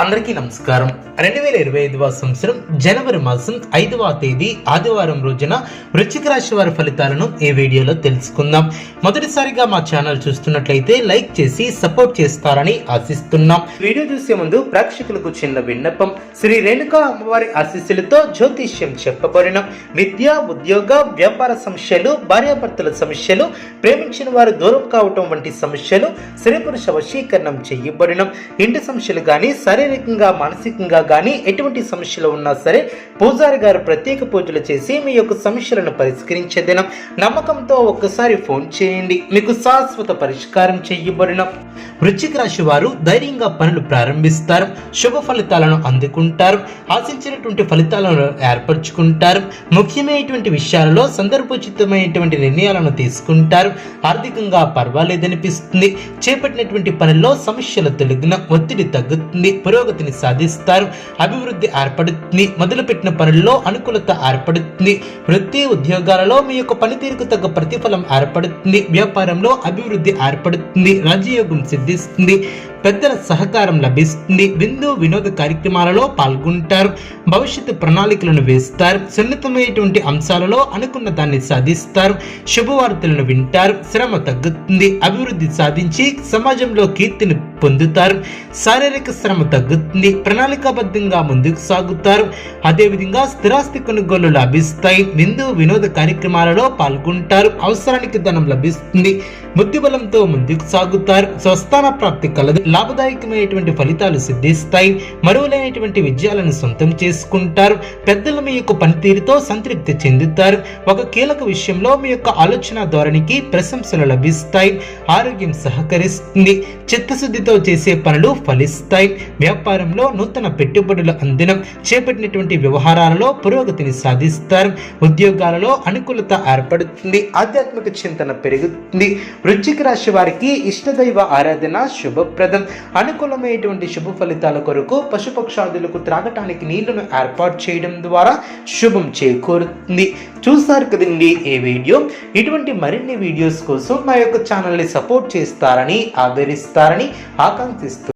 అందరికీ నమస్కారం. 2025వ సంవత్సరం జనవరి మాసం 5వ తేదీ ఆదివారం రోజున వృశ్చిక రాశి వారి ఫలితాలను ఈ వీడియోలో తెలుసుకుందాం. మొదటిసారిగా మా ఛానల్ చూస్తున్నట్లయితే లైక్ చేసి సపోర్ట్ చేస్తారని ఆశిస్తున్నాం. వీడియో చూసే ముందు ప్రేక్షకులకు చిన్న విన్నపం. శ్రీ రేణుకా అమ్మవారి ఆశీస్సులతో జ్యోతిష్యం చెప్పబడిన విద్య, ఉద్యోగ, వ్యాపార సమస్యలు, భార్యాభర్తల సమస్యలు, ప్రేమించిన వారు దూరం కావటం వంటి సమస్యలు, స్త్రీ పురుష వశీకరణం చేయబడిన ఇంటి సమస్యలు గాని, శారీరకంగా మానసికంగా గానీ ఎటువంటి సమస్యలు ఉన్నా సరే పూజారి గారు ప్రత్యేక పూజలు చేసి మీ యొక్క సమస్యలను పరిష్కరించే దినం. నమ్మకంతో ఒక్కసారి ఫోన్ చేయండి, మీకు శాశ్వత పరిష్కారం చేయబడిన. వృశ్చిక రాశి వారు ధైర్యంగా పనులు ప్రారంభిస్తారు, శుభ ఫలితాలను అందుకుంటారు, ఆశించినటువంటి ఫలితాలను ఏర్పరచుకుంటారు, ముఖ్యమైనటువంటి విషయాలలో సందర్భోచితమైనటువంటి నిర్ణయాలను తీసుకుంటారు, ఆర్థికంగా పర్వాలేదనిపిస్తుంది, చేపట్టినటువంటి పనుల్లో సమస్యలు తొలగిన ఒత్తిడి తగ్గుతుంది, పురోగతిని సాధిస్తారు, అభివృద్ధి ఏర్పడుతుంది, మొదలుపెట్టిన పనుల్లో అనుకూలత ఏర్పడుతుంది, వృత్తి ఉద్యోగాలలో మీ యొక్క పనితీరుకు తగ్గ ప్రతిఫలం ఏర్పడుతుంది, వ్యాపారంలో అభివృద్ధి ఏర్పడుతుంది, రాజయోగం సిద్ధిస్తుంది, పెద్దల సహకారం లభిస్తుంది, విందు వినోద కార్యక్రమాలలో పాల్గొంటారు, భవిష్యత్తు ప్రణాళికలను వేస్తారు, సున్నితమైనటువంటి అంశాలలో అనుకున్న దాన్ని సాధిస్తారు, శుభవార్తలను వింటారు, శ్రమ తగ్గుతుంది, అభివృద్ధి సాధించి సమాజంలో కీర్తిని పొందుతారు, శారీరక శ్రమ తగ్గుతుంది, ప్రణాళికాబద్ధంగా ముందుకు సాగుతారు, అదేవిధంగా స్థిరాస్తి కొనుగోలు లభిస్తాయి, విందు వినోద కార్యక్రమాలలో పాల్గొంటారు, అవసరానికి ధనం లభిస్తుంది, బుద్ధిబలంతో ముందుకు సాగుతారు, స్వస్థాన ప్రాప్తి కలదు, లాభదాయకమైనటువంటి ఫలితాలు సిద్ధిస్తాయి, మరువులైనటువంటి విజయాలను సొంతం చేసుకుంటారు, పెద్దలు మీ యొక్క పనితీరుతో సంతృప్తి చెందుతారు, ఒక కీలక విషయంలో మీ యొక్క ఆలోచన ధోరణికి ప్రశంసలు లభిస్తాయి, ఆరోగ్యం సహకరిస్తుంది, చిత్తశుద్ధితో చేసే పనులు ఫలిస్తాయి, వ్యాపారంలో నూతన పెట్టుబడులు అందినం, చేపట్టినటువంటి వ్యవహారాలలో పురోగతిని సాధిస్తారు, ఉద్యోగాలలో అనుకూలత ఏర్పడుతుంది, ఆధ్యాత్మిక చింతన పెరుగుతుంది. వృశ్చిక రాశి వారికి ఇష్టదైవ ఆరాధన శుభప్రదం. అనుకూలమైనటువంటి శుభ ఫలితాల కొరకు పశుపక్షాదులకు త్రాగటానికి నీళ్లను ఏర్పాటు చేయడం ద్వారా శుభం చేకూరుతుంది. చూసారు కదండి ఈ వీడియో. ఇటువంటి మరిన్ని వీడియోస్ కోసం మా యొక్క ఛానల్ని సపోర్ట్ చేస్తారని ఆదరిస్తారని ఆకాంక్షిస్తూ